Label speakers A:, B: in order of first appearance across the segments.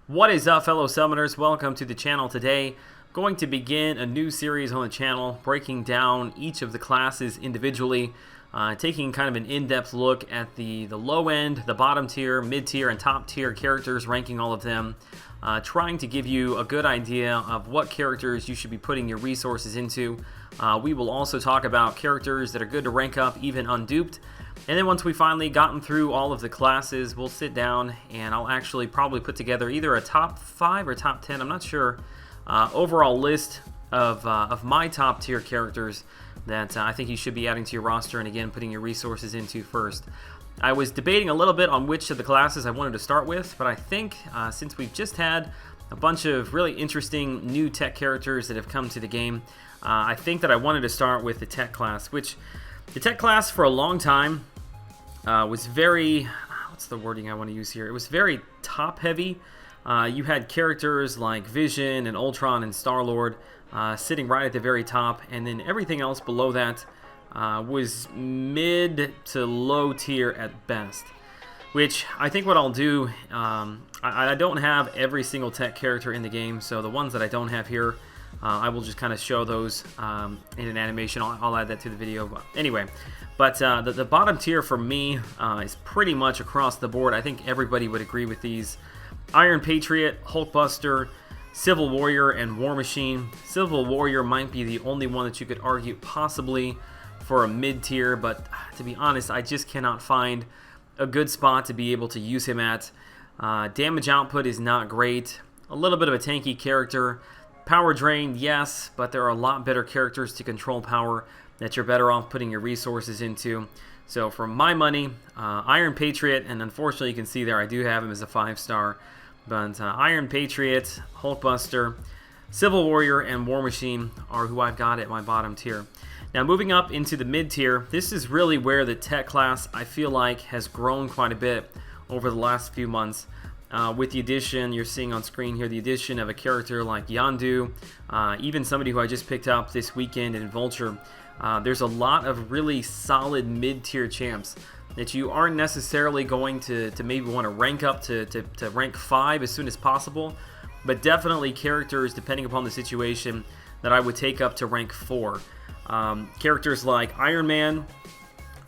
A: What is up, fellow summoners? Welcome to the channel today. Going to begin a new series on the channel, breaking down each of the classes individually, taking kind of an in-depth look at the low end, the bottom tier, mid tier, and top tier characters, ranking all of them, trying to give you a good idea of what characters you should be putting your resources into. We will also talk about characters that are good to rank up, even unduped. And then once we finally gotten through all of the classes, we'll sit down and I'll actually probably put together either a top 5 or top 10, I'm not sure, overall list of my top tier characters that I think you should be adding to your roster and again putting your resources into first. I was debating a little bit on which of the classes I wanted to start with, but I think since we've just had a bunch of really interesting new tech characters that have come to the game, I think that I wanted to start with the tech class, which the tech class for a long time was very, what's the wording I want to use here? It was very top heavy. You had characters like Vision and Ultron and Star-Lord sitting right at the very top, and then everything else below that was mid to low tier at best. Which I think what I'll do, I don't have every single tech character in the game, so the ones that I don't have here, I will just kind of show those in an animation. I'll add that to the video. But anyway, the bottom tier for me is pretty much across the board. I think everybody would agree with these. Iron Patriot, Hulkbuster, Civil Warrior, and War Machine. Civil Warrior might be the only one that you could argue possibly for a mid tier, but to be honest, I just cannot find a good spot to be able to use him at. Damage output is not great. A little bit of a tanky character. Power drain, yes, but there are a lot better characters to control power that you're better off putting your resources into. So for my money, Iron Patriot, and unfortunately you can see there I do have him as a 5-star, but Iron Patriot, Hulkbuster, Civil Warrior, and War Machine are who I've got at my bottom tier. Now moving up into the mid tier, this is really where the tech class I feel like has grown quite a bit over the last few months. With the addition, you're seeing on screen here, the addition of a character like Yondu, even somebody who I just picked up this weekend in Vulture. There's a lot of really solid mid-tier champs that you aren't necessarily going to maybe want to rank up to rank 5 as soon as possible, but definitely characters, depending upon the situation, that I would take up to rank 4. Characters like Iron Man,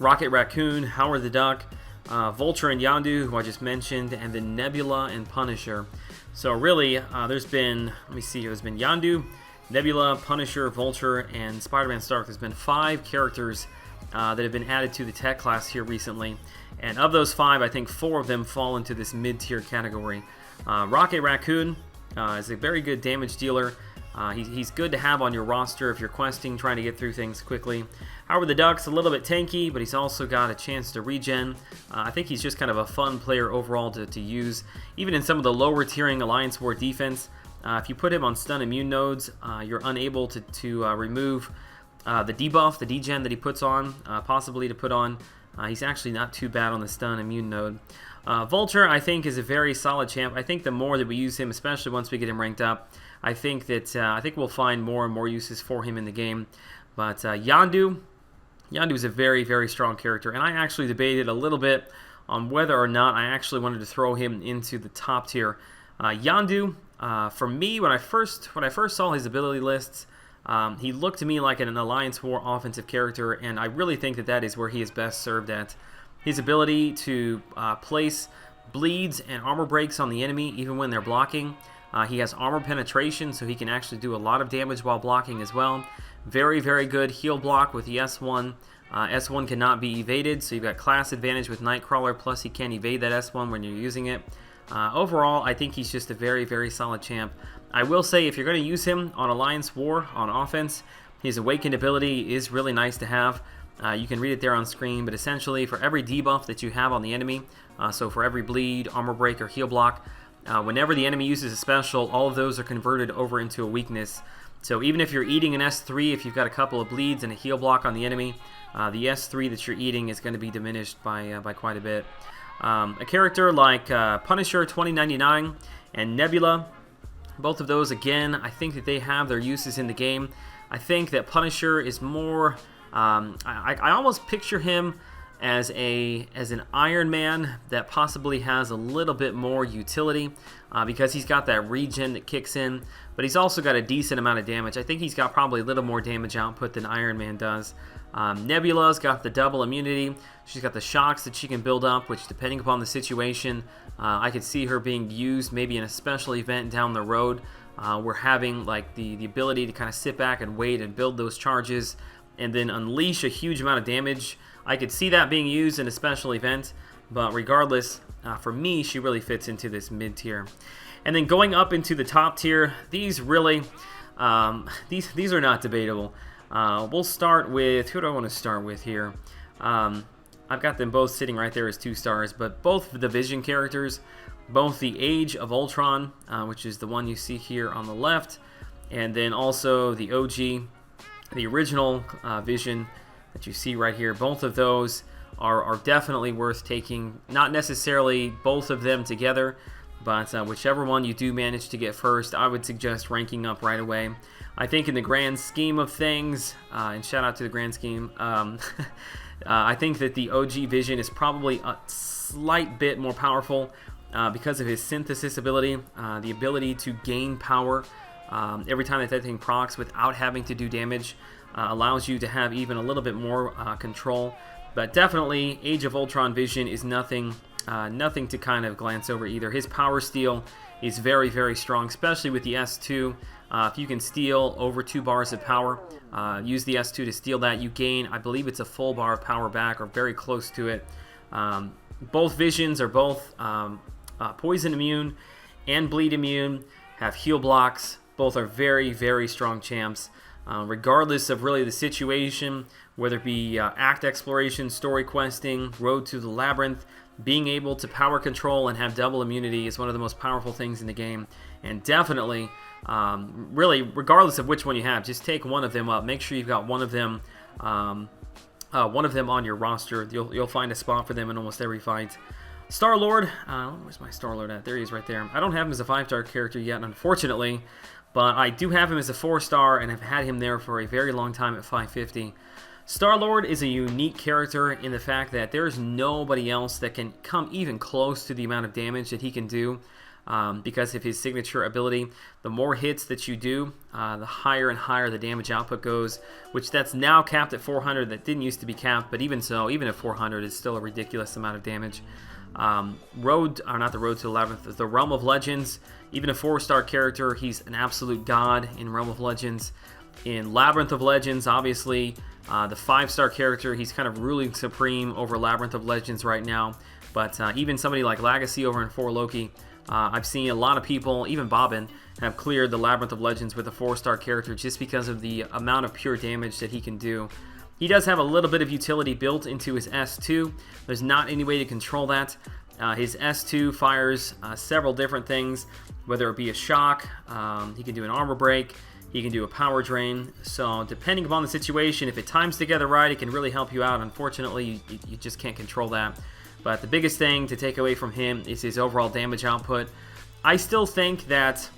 A: Rocket Raccoon, Howard the Duck, Vulture and Yondu, who I just mentioned, and then Nebula and Punisher. So really, there's been, let me see here, there's been Yondu, Nebula, Punisher, Vulture, and Spider-Man Stark. There's been 5 characters that have been added to the tech class here recently. And of those 5, I think 4 of them fall into this mid-tier category. Rocket Raccoon is a very good damage dealer. He's good to have on your roster if you're questing, trying to get through things quickly. Howard the Duck's a little bit tanky, but he's also got a chance to regen. I think he's just kind of a fun player overall to use. Even in some of the lower tiering Alliance War defense, if you put him on stun immune nodes, you're unable to remove the debuff, the degen that he puts on, possibly to put on. He's actually not too bad on the stun immune node. Vulture, I think, is a very solid champ. I think the more that we use him, especially once we get him ranked up, I think we'll find more and more uses for him in the game. But Yondu is a very, very strong character, and I actually debated a little bit on whether or not I actually wanted to throw him into the top tier. Yondu, for me, when I first saw his ability lists, he looked to me like an Alliance War offensive character, and I really think that is where he is best served at. His ability to place bleeds and armor breaks on the enemy even when they're blocking. He has armor penetration, so he can actually do a lot of damage while blocking as well. Very, very good heal block with the S1. S1 cannot be evaded, so you've got class advantage with Nightcrawler, plus he can't evade that S1 when you're using it. Overall, I think he's just a very, very solid champ. I will say, if you're going to use him on Alliance War, on offense, his Awakened ability is really nice to have. You can read it there on screen, but essentially, for every debuff that you have on the enemy, so for every bleed, armor break, or heal block, whenever the enemy uses a special, all of those are converted over into a weakness. So even if you're eating an S3, if you've got a couple of bleeds and a heal block on the enemy, the S3 that you're eating is going to be diminished by quite a bit. A character like Punisher 2099 and Nebula, both of those, again, I think that they have their uses in the game. I think that Punisher is more, I almost picture him as an Iron Man that possibly has a little bit more utility because he's got that regen that kicks in, but he's also got a decent amount of damage. I think he's got probably a little more damage output than Iron Man does. Nebula's got the double immunity. She's got the shocks that she can build up, which depending upon the situation, I could see her being used maybe in a special event down the road. We're having like the ability to kind of sit back and wait and build those charges and then unleash a huge amount of damage. I could see that being used in a special event, but regardless, for me, she really fits into this mid tier. And then going up into the top tier, these really, these are not debatable. We'll start with, who do I want to start with here? I've got them both sitting right there as 2 stars, but both the Vision characters, both the Age of Ultron, which is the one you see here on the left, and then also the OG, the original Vision that you see right here. Both of those are definitely worth taking. Not necessarily both of them together, but whichever one you do manage to get first, I would suggest ranking up right away. I think in the grand scheme of things, and shout out to the grand scheme, I think that the OG Vision is probably a slight bit more powerful because of his synthesis ability, the ability to gain power every time that thing procs without having to do damage. Allows you to have even a little bit more control. But definitely, Age of Ultron Vision is nothing to kind of glance over either. His power steal is very, very strong, especially with the S2. If you can steal over 2 bars of power, use the S2 to steal that, you gain, I believe it's a full bar of power back or very close to it. Both Visions are both poison immune and bleed immune, have heal blocks. Both are very, very strong champs. Regardless of really the situation, whether it be act exploration, story questing, road to the labyrinth, being able to power control and have double immunity is one of the most powerful things in the game. And definitely, really, regardless of which one you have, just take one of them up. Make sure you've got one of them on your roster. You'll find a spot for them in almost every fight. Star-Lord, where's my Star-Lord at? There he is right there. I don't have him as a 5-star character yet, unfortunately. But I do have him as a 4-star and have had him there for a very long time at 550. Star-Lord is a unique character in the fact that there's nobody else that can come even close to the amount of damage that he can do because of his signature ability. The more hits that you do, the higher and higher the damage output goes, which that's now capped at 400. That didn't used to be capped, but even so, even at 400, it's still a ridiculous amount of damage. Not the Road to the Labyrinth, the Realm of Legends, even a 4-star character, he's an absolute god in Realm of Legends. In Labyrinth of Legends, obviously, the 5-star character, he's kind of ruling supreme over Labyrinth of Legends right now. But even somebody like Legacy over in 4 Loki, I've seen a lot of people, even Bobbin, have cleared the Labyrinth of Legends with a 4-star character just because of the amount of pure damage that he can do. He does have a little bit of utility built into his S2. There's not any way to control that. His S2 fires several different things, whether it be a shock, he can do an armor break, he can do a power drain. So depending upon the situation, if it times together right, it can really help you out. Unfortunately, you just can't control that. But the biggest thing to take away from him is his overall damage output. I still think that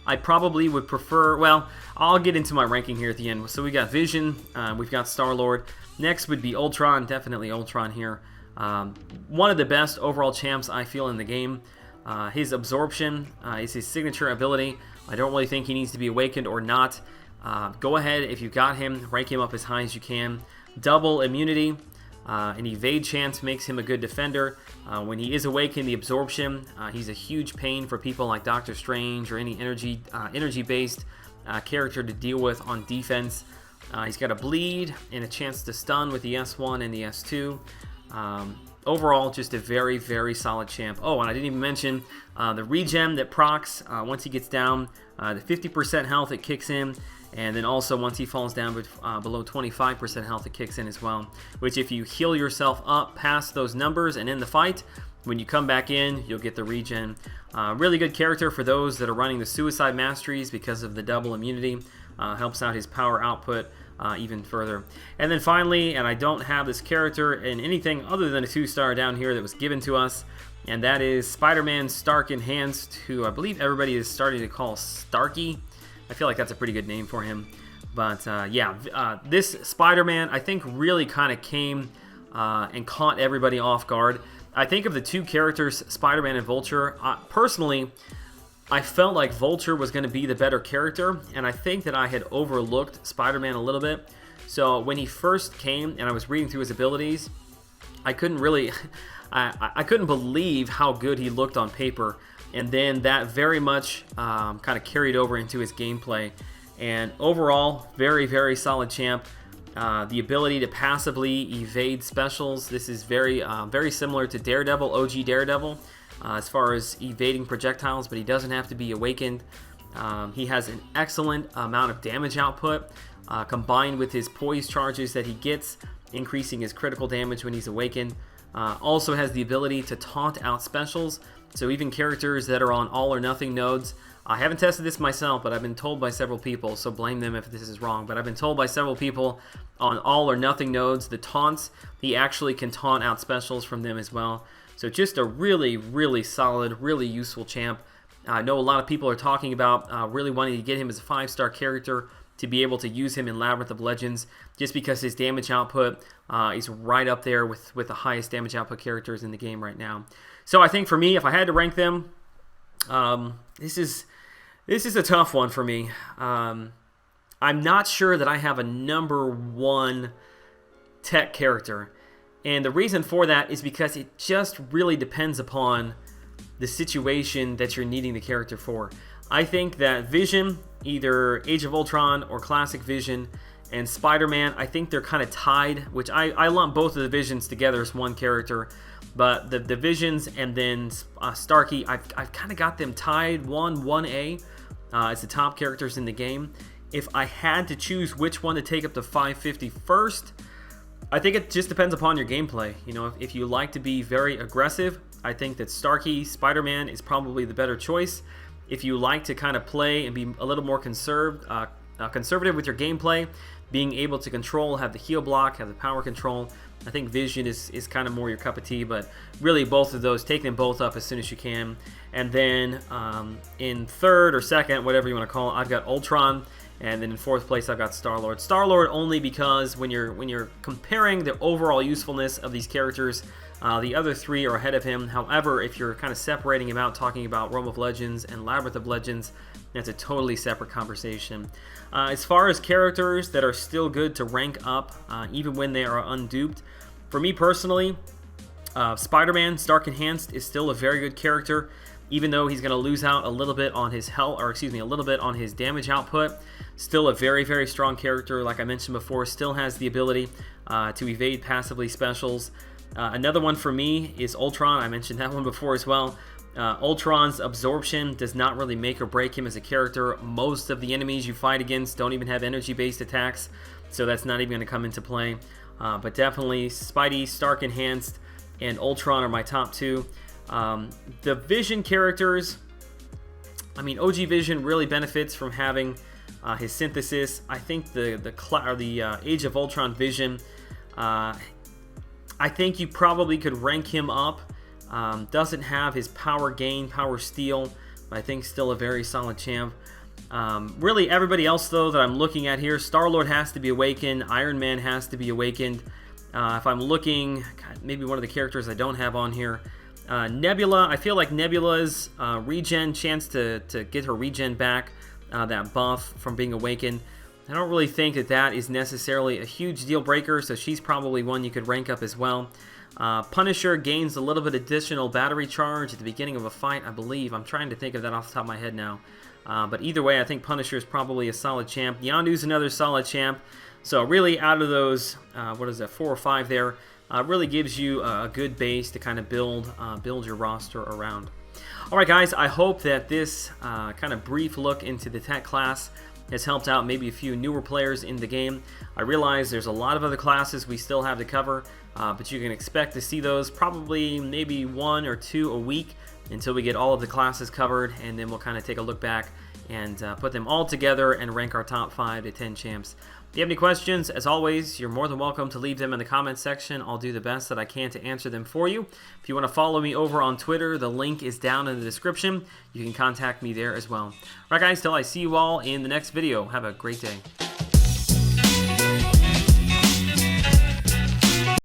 A: I probably would prefer, well, I'll get into my ranking here at the end. So we got Vision, we've got Star-Lord. Next would be Ultron, definitely Ultron here. One of the best overall champs I feel in the game. His absorption is his signature ability. I don't really think he needs to be awakened or not. Go ahead, if you got him, rank him up as high as you can. Double immunity. An evade chance makes him a good defender. When he is awakened, the absorption, he's a huge pain for people like Doctor Strange or any energy-based character to deal with on defense. He's got a bleed and a chance to stun with the S1 and the S2. Overall, just a very, very solid champ. Oh, and I didn't even mention the regen that procs once he gets down, the 50% health it kicks in. And then also once he falls down below 25% health, it kicks in as well. Which if you heal yourself up past those numbers and in the fight, when you come back in, you'll get the regen. Really good character for those that are running the Suicide Masteries because of the double immunity. Helps out his power output even further. And then finally, and I don't have this character in anything other than a 2-star down here that was given to us, and that is Spider-Man Stark Enhanced, who I believe everybody is starting to call Starky. I feel like that's a pretty good name for him. But yeah, this Spider-Man I think really kind of came and caught everybody off guard. I think of the two characters, Spider-Man and Vulture, personally, I felt like Vulture was going to be the better character, and I think that I had overlooked Spider-Man a little bit. So when he first came and I was reading through his abilities, I couldn't really, I couldn't believe how good he looked on paper. And then that very much kind of carried over into his gameplay. And overall, very, very solid champ. The ability to passively evade specials. This is very, very similar to Daredevil, OG Daredevil, as far as evading projectiles, but he doesn't have to be awakened. He has an excellent amount of damage output, combined with his poise charges that he gets, increasing his critical damage when he's awakened. Also has the ability to taunt out specials, so even characters that are on all or nothing nodes. I haven't tested this myself, but I've been told by several people, so blame them if this is wrong, but I've been told by several people on all or nothing nodes, the taunts, he actually can taunt out specials from them as well. So just a really, really solid, really useful champ. I know a lot of people are talking about really wanting to get him as a 5-star character to be able to use him in Labyrinth of Legends, just because his damage output is right up there with the highest damage output characters in the game right now. So I think for me, if I had to rank them, this is a tough one for me. I'm not sure that I have a #1 tech character. And the reason for that is because it just really depends upon the situation that you're needing the character for. I think that Vision, either Age of Ultron or Classic Vision, and Spider-Man, I think they're kind of tied, which I lump both of the Visions together as one character. But the Visions and then Starkey, I've kind of got them tied 1A as the top characters in the game. If I had to choose which one to take up to 550 first, I think it just depends upon your gameplay. You know, if you like to be very aggressive, I think that Starkey, Spider-Man is probably the better choice. If you like to kind of play and be a little more conservative with your gameplay, being able to control, have the heal block, have the power control, I think Vision is kind of more your cup of tea. But really, both of those, take them both up as soon as you can. And then in third or second, whatever you want to call it, I've got Ultron. And then in fourth place, I've got Star-Lord. Star-Lord only because when you're comparing the overall usefulness of these characters, the other three are ahead of him. However, if you're kind of separating him out, talking about Realm of Legends and Labyrinth of Legends, that's a totally separate conversation. As far as characters that are still good to rank up, even when they are unduped, for me personally, Spider-Man, Stark Enhanced, is still a very good character, even though he's going to lose out a little bit on his health, or excuse me, a little bit on his damage output. Still a very, very strong character, like I mentioned before. Still has the ability to evade passively specials. Another one for me is Ultron. I mentioned that one before as well. Ultron's absorption does not really make or break him as a character. Most of the enemies you fight against don't even have energy-based attacks, so that's not even going to come into play. But definitely Spidey, Stark Enhanced, and Ultron are my top two. The Vision characters, I mean, OG Vision really benefits from having his synthesis. I think the Age of Ultron Vision, I think you probably could rank him up. Doesn't have his power gain, power steal, but I think still a very solid champ. Really, everybody else, though, that I'm looking at here, Star-Lord has to be awakened, Iron Man has to be awakened. If I'm looking, maybe one of the characters I don't have on here, Nebula, I feel like Nebula's regen, chance to get her regen back, that buff from being awakened, I don't really think that is necessarily a huge deal breaker, so she's probably one you could rank up as well. Punisher gains a little bit additional battery charge at the beginning of a fight, I believe. I'm trying to think of that off the top of my head now. But either way, I think Punisher is probably a solid champ. Yondu's another solid champ. So really, out of those, 4 or 5 there, really gives you a good base to kind of build your roster around. All right, guys, I hope that this kind of brief look into the tech class has helped out maybe a few newer players in the game. I realize there's a lot of other classes we still have to cover, but you can expect to see those probably maybe 1 or 2 a week until we get all of the classes covered, and then we'll kind of take a look back and put them all together and rank our top 5 to 10 champs. If you have any questions, as always, you're more than welcome to leave them in the comments section. I'll do the best that I can to answer them for you. If you want to follow me over on Twitter, the link is down in the description. You can contact me there as well. All right, guys, till I see you all in the next video, have a great day.